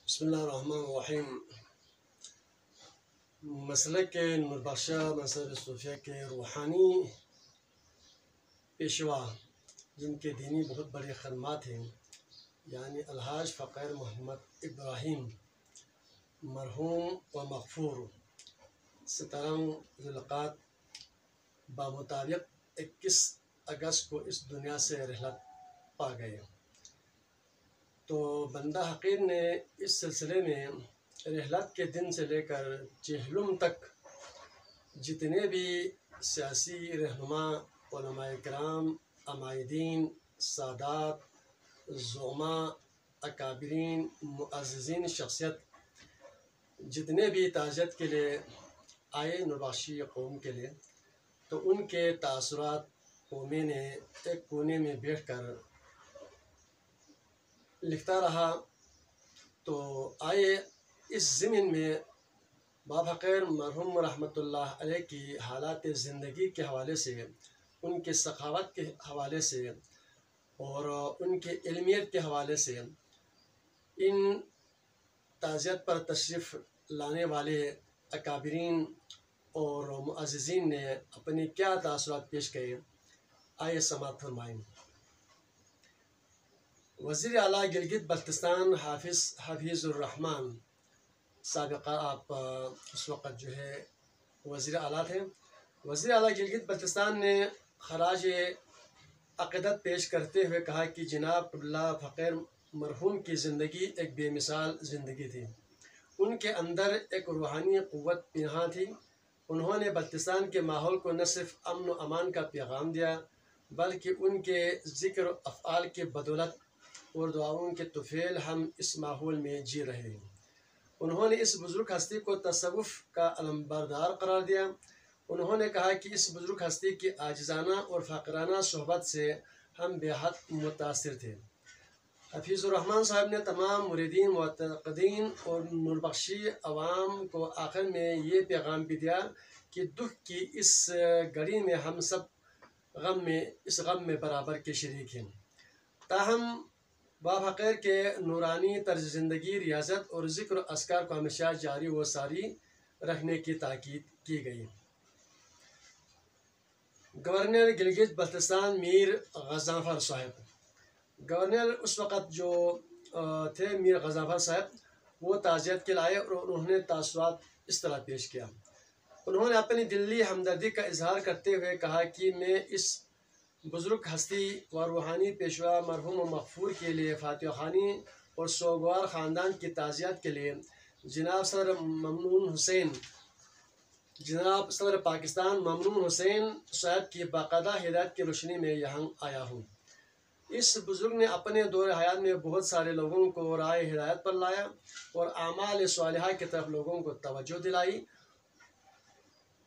بسم اللہ الرحمن الرحیم۔ مسلک نور بخشہ مذہب صوفیہ کے روحانی پیشوا جن کے دینی بہت بڑے خدمات ہیں، یعنی الحاج فقیر محمد ابراہیم مرحوم و مغفور 17 ذوالقعدہ بمطابق 21 اگست کو اس دنیا سے رحلت پا گئے۔ تو بندہ حقیر نے اس سلسلے میں رحلت کے دن سے لے کر چہلم تک جتنے بھی سیاسی رہنما، علماء کرام، عمائدین، سادات، زعماء، اکابرین، معززین شخصیت جتنے بھی تعزیت کے لیے آئے نوربخشی قوم کے لیے، تو ان کے تاثرات کو میں نے ایک کونے میں بیٹھ کر لکھتا رہا۔ تو آئے اس ضمن میں باب حقیر مرحوم رحمۃ اللہ علیہ کی حالات زندگی کے حوالے سے، ان کے سخاوت کے حوالے سے اور ان کے علمیت کے حوالے سے ان تعزیت پر تشریف لانے والے اکابرین اور معززین نے اپنے کیا تاثرات پیش کیے، آئے سماعت فرمائیں۔ وزیر اعلیٰ گلگت بلتستان حفیظ الرحمن، سابقہ آپ اس وقت وزیر اعلیٰ تھے، وزیر اعلیٰ گلگت بلتستان نے خراج عقیدت پیش کرتے ہوئے کہا کہ جناب اللہ فقیر مرحوم کی زندگی ایک بے مثال زندگی تھی۔ ان کے اندر ایک روحانی قوت پنہاں تھی۔ انہوں نے بلتستان کے ماحول کو نہ صرف امن و امان کا پیغام دیا، بلکہ ان کے ذکر و افعال کے بدولت اور دعاؤں کے طفیل ہم اس ماحول میں جی رہے ہیں۔ انہوں نے اس بزرگ ہستی کو تصوف کا علمبردار قرار دیا۔ انہوں نے کہا کہ اس بزرگ ہستی کی عاجزانہ اور فقیرانہ صحبت سے ہم بے حد متاثر تھے۔ حفیظ الرحمن صاحب نے تمام مریدین، معتقدین اور نوربخشی عوام کو آخر میں یہ پیغام بھی دیا کہ دکھ کی اس گھڑی میں ہم سب اس غم میں برابر کے شریک ہیں۔ تاہم باب حقیر کے نورانی طرز زندگی، ریاضت اور ذکر و اذکار کو ہمیشہ جاری و ساری رکھنے کی تاکید کی گئی۔ گورنر گلگت بلتستان میر غضنفر صاحب، گورنر اس وقت جو تھے میر غضنفر صاحب، وہ تعزیت کے لائے اور انہوں نے تاثرات اس طرح پیش کیا۔ انہوں نے اپنی دلی ہمدردی کا اظہار کرتے ہوئے کہا کہ میں اس بزرگ ہستی و روحانی پیشوا مرحوم و مغفور کے لیے فاتح خانی اور سوگوار خاندان کی تعزیت کے لیے جناب صدر پاکستان ممنون حسین صاحب کی باقاعدہ ہدایت کی روشنی میں یہاں آیا ہوں۔ اس بزرگ نے اپنے دور حیات میں بہت سارے لوگوں کو راہ ہدایت پر لایا اور اعمال صالحہ کی طرف لوگوں کو توجہ دلائی۔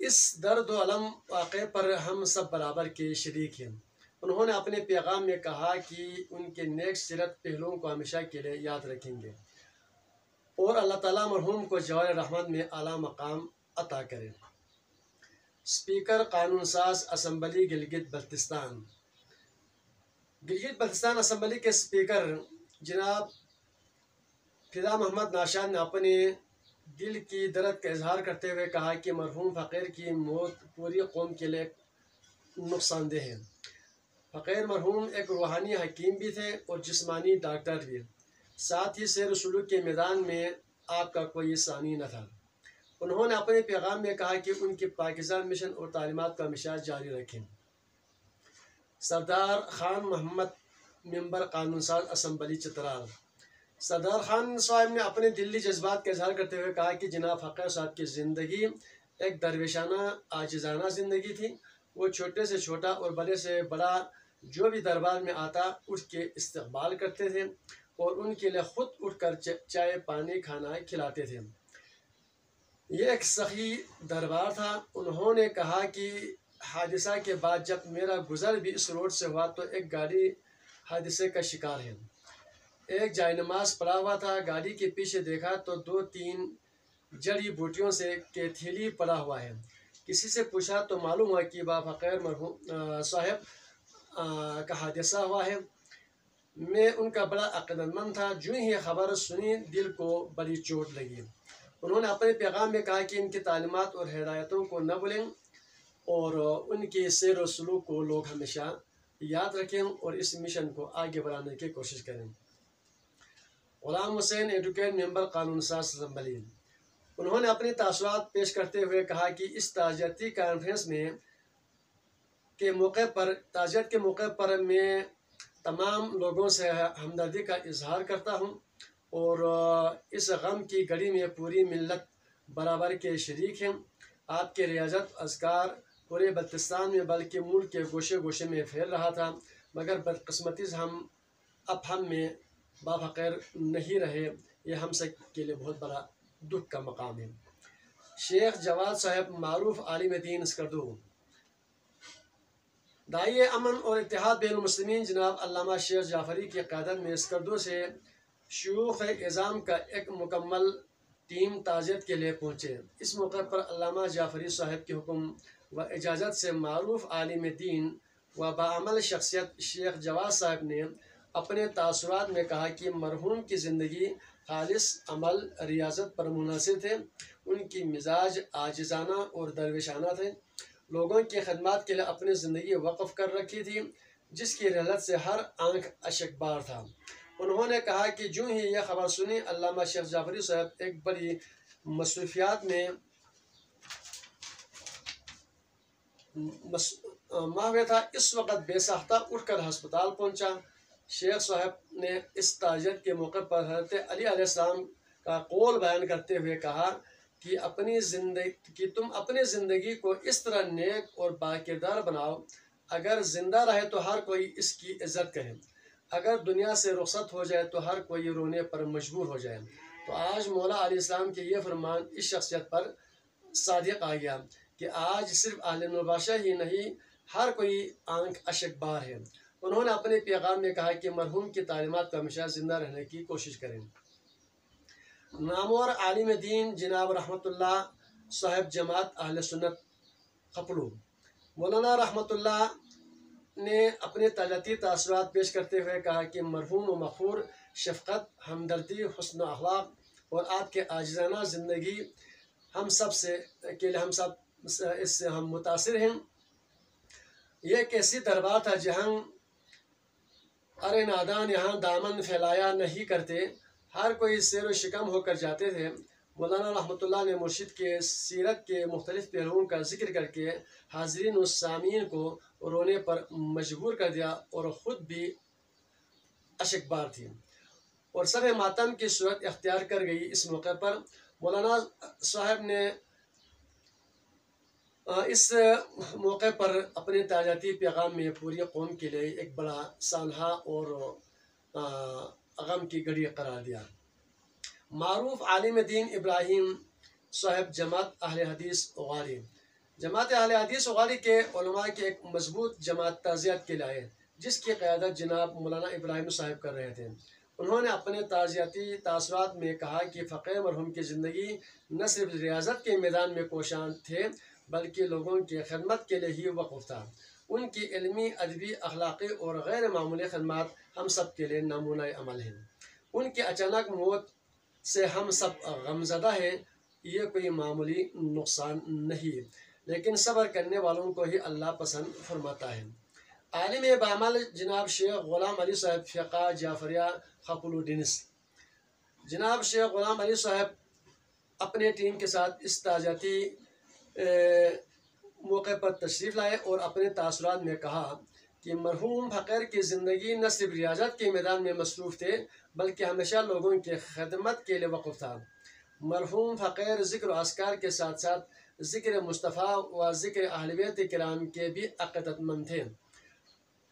اس درد و الم واقعے پر ہم سب برابر کے شریک ہیں۔ انہوں نے اپنے پیغام میں کہا کہ ان کے نیک سیرت پہلوؤں کو ہمیشہ کے لیے یاد رکھیں گے اور اللہ تعالیٰ مرحوم کو جوار رحمت میں اعلیٰ مقام عطا کرے۔ اسپیکر قانون ساز اسمبلی گلگت بلتستان، گلگت بلتستان اسمبلی کے اسپیکر جناب فدا محمد ناشاد نے اپنے دل کی درد کا اظہار کرتے ہوئے کہا کہ مرحوم فقیر کی موت پوری قوم کے لیے نقصان دہ ہے۔ فقیر مرحوم ایک روحانی حکیم بھی تھے اور جسمانی ڈاکٹر بھی، ساتھ ہی سیر و سلوک کے میدان میں آپ کا کوئی ثانی نہ تھا۔ انہوں نے اپنے پیغام میں کہا کہ ان کی پاکیزہ مشن اور تعلیمات کو ہمیشہ جاری رکھیں۔ سردار خان محمد ممبر قانون ساز اسمبلی چترال، سردار خان صاحب نے اپنے دلی جذبات کا اظہار کرتے ہوئے کہا کہ جناب فقیر صاحب کی زندگی ایک درویشانہ عاجزانہ زندگی تھی۔ وہ چھوٹے سے چھوٹا اور بڑے سے بڑا جو بھی دربار میں آتا اٹھ کے استقبال کرتے تھے اور ان کے لیے خود اٹھ کر چائے پانی کھانا کھلاتے تھے۔ یہ ایک سخی دربار تھا۔ انہوں نے کہا کہ حادثہ کے بعد جب میرا گزر بھی اس روڈ سے ہوا تو ایک گاڑی حادثے کا شکار ہے۔ ایک جائے نماز پڑا ہوا تھا، گاڑی کے پیچھے دیکھا تو 2-3 جڑی بوٹیوں کے تھیلی پڑا ہوا ہے۔ کسی سے پوچھا تو معلوم ہوا کہ باب فقیر مرحوم صاحب کا حادثہ ہوا ہے۔ میں ان کا بڑا عقیدت مند تھا۔ جو ہی خبر سنی دل کو بڑی چوٹ لگی۔ انہوں نے اپنے پیغام میں کہا کہ ان کی تعلیمات اور ہدایتوں کو نہ بھولیں اور ان کی سیر و سلوک کو لوگ ہمیشہ یاد رکھیں اور اس مشن کو آگے بڑھانے کی کوشش کریں۔ غلام حسین ایڈوکیٹ ممبر قانون ساز اسمبلی، انہوں نے اپنے تاثرات پیش کرتے ہوئے کہا کہ اس تعزیتی کانفرنس کے موقع پر میں تمام لوگوں سے ہمدردی کا اظہار کرتا ہوں اور اس غم کی گھڑی میں پوری ملت برابر کے شریک ہیں۔ آپ کی ریاضت اذکار پورے بلتستان میں بلکہ ملک کے گوشے گوشے میں پھیل رہا تھا، مگر بدقسمتی سے ہم میں بافقیر نہیں رہے۔ یہ ہم سب کے لیے بہت بڑا دکھ کا مقام ہے۔ شیخ جواد صاحب، معروف عالم دین اسکردو، داعیہ امن اور اتحاد بین المسلمین جناب علامہ شیخ جعفری کی قیادت میں اسکردو سے شیوخ اعظام کا ایک مکمل ٹیم تعزیت کے لیے پہنچے۔ اس موقع پر علامہ جعفری صاحب کے حکم و اجازت سے معروف عالم دین و باعمل شخصیت شیخ جواد صاحب نے اپنے تاثرات میں کہا کہ مرحوم کی زندگی خالص عمل ریاضت پر منحصر تھے۔ ان کی مزاج عاجزانہ اور درویشانہ تھے۔ لوگوں کی خدمات کے لیے اپنی زندگی وقف کر رکھی تھی، جس کی رحلت سے ہر آنکھ اشک بار تھا۔ انہوں نے کہا کہ جو ہی یہ خبر سنی علامہ شیخ جعفری صاحب ایک بڑی مصروفیات میں ماہوے تھا، اس وقت بے ساختہ اٹھ کر ہسپتال پہنچا۔ شیخ صاحب نے اس تعزیت کے موقع پر حضرت علی علیہ السلام کا قول بیان کرتے ہوئے کہا کہ تم اپنی زندگی کو اس طرح نیک اور باکردار بناؤ، اگر زندہ رہے تو ہر کوئی اس کی عزت کرے، اگر دنیا سے رخصت ہو جائے تو ہر کوئی رونے پر مجبور ہو جائے۔ تو آج مولا علیہ السلام کے یہ فرمان اس شخصیت پر صادق آ گیا کہ آج صرف اہل نوباشہ ہی نہیں، ہر کوئی آنکھ اشک بار ہے۔ انہوں نے اپنے پیغام میں کہا کہ مرحوم کی تعلیمات کو ہمیشہ زندہ رہنے کی کوشش کریں۔ نامور عالم دین جناب رحمت اللہ صاحب جماعت اہل سنت خپلو، مولانا رحمت اللہ نے اپنے تعزیتی تاثرات پیش کرتے ہوئے کہا کہ مرحوم و مغفور شفقت، ہمدردی، حسن اخلاق اور آپ کے عاجزانہ زندگی ہم سب اس سے ہم متاثر ہیں۔ یہ ایک ایسی دربار تھا جہاں ارے نادان یہاں دامن پھیلایا نہیں کرتے، ہر کوئی سیر و شکم ہو کر جاتے تھے۔ مولانا رحمت اللہ نے مرشد کے سیرت کے مختلف پہلوؤں کا ذکر کر کے حاضرین و سامعین کو رونے پر مجبور کر دیا اور خود بھی اشک بار تھی اور سب ماتم کی صورت اختیار کر گئی۔ اس موقع پر مولانا صاحب نے اپنے تعزیتی پیغام میں پوری قوم کے لیے ایک بڑا سانحہ اور غم کی گھڑی قرار دیا۔ معروف عالم دین ابراہیم صاحب جماعت اہل حدیث اغاڑی، جماعت اہل حدیث اغاڑی کے علماء کی ایک مضبوط جماعت تعزیت کے لیے جس کی قیادت جناب مولانا ابراہیم صاحب کر رہے تھے۔ انہوں نے اپنے تعزیتی تاثرات میں کہا کہ فقیر مرحوم کی زندگی نہ صرف ریاضت کے میدان میں کوشاں تھے بلکہ لوگوں کی خدمت کے لیے ہی وقف تھا۔ ان کی علمی، ادبی، اخلاقی اور غیر معمولی خدمات ہم سب کے لیے نمونہ عمل ہیں۔ ان کی اچانک موت سے ہم سب غمزدہ ہیں۔ یہ کوئی معمولی نقصان نہیں، لیکن صبر کرنے والوں کو ہی اللہ پسند فرماتا ہے۔ عالم بعمل جناب شیخ غلام علی صاحب فقہ جعفریہ خپلو ڈینس، جناب شیخ غلام علی صاحب اپنے ٹیم کے ساتھ اس تعزیتی موقع پر تشریف لائے اور اپنے تاثرات میں کہا کہ مرحوم فقیر کی زندگی نہ صرف ریاضت کے میدان میں مصروف تھے بلکہ ہمیشہ لوگوں کی خدمت کے لیے وقف تھا۔ مرحوم فقیر ذکر و اذکار کے ساتھ ساتھ ذکر مصطفیٰ و ذکر اہل بیت کرام کے بھی عقیدت مند تھے۔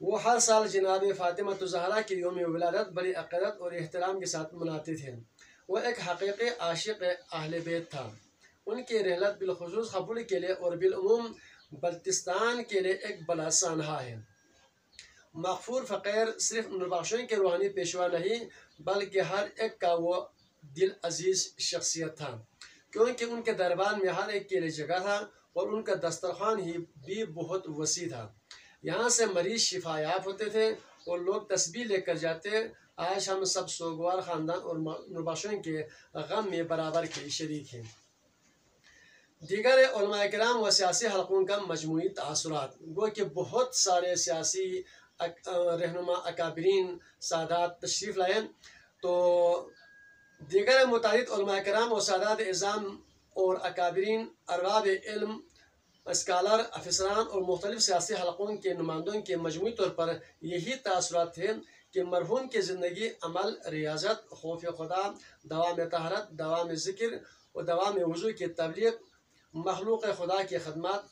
وہ ہر سال جناب فاطمہ الزہرا کی یوم ولادت بڑی عقیدت اور احترام کے ساتھ مناتے تھے۔ وہ ایک حقیقی عاشق اہل بیت تھا۔ ان کی رحلت بالخصوص خپلو کے لیے اور بالعموم بلتستان کے لیے ایک بڑا سانحہ ہے۔ مغفور فقیر صرف نوبخشوں کے روحانی پیشوا نہیں بلکہ ہر ایک کا وہ دل عزیز شخصیت تھا، کیونکہ ان کے دربار میں ہر ایک کے لیے جگہ تھا اور ان کا دسترخوان ہی بھی بہت وسیع تھا۔ یہاں سے مریض شفا یاب ہوتے تھے اور لوگ تسبیح لے کر جاتے. آج ہم سب سوگوار خاندان اور نباشوں کے غم میں برابر کے شریک ہیں. دیگر علماء کرام و سیاسی حلقوں کا مجموعی تاثرات. گو کہ بہت سارے سیاسی رہنما اکابرین سادات تشریف لائے. تو دیگر متعدد علماء کرام و سادات اعظام اور اکابرین ارباب علم اسکالر افسران اور مختلف سیاسی حلقوں کے نمائندوں کے مجموعی طور پر یہی تاثرات تھے کہ مرحوم کی زندگی عمل، ریاضت، خوف خدا، دوام طہارت، دوام ذکر اور دوام وضو کی تبلیغ، مخلوق خدا کی خدمات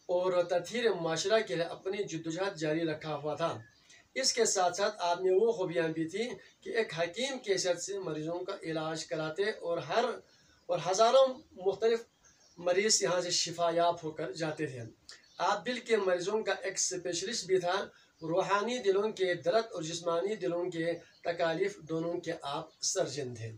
اور تطہیر معاشرہ کے لیے اپنی جدوجہد جاری رکھا ہوا تھا. اس کے ساتھ ساتھ آپ میں وہ خوبیاں بھی تھیں کہ ایک حکیم کی حیثیت سے مریضوں کا علاج کراتے اور ہزاروں مختلف مریض یہاں سے شفا یاب ہو کر جاتے تھے. آپ دل کے مریضوں کا ایک اسپیشلسٹ بھی تھا. روحانی دلوں کے درد اور جسمانی دلوں کے تکالیف دونوں کے آپ سرجن تھے.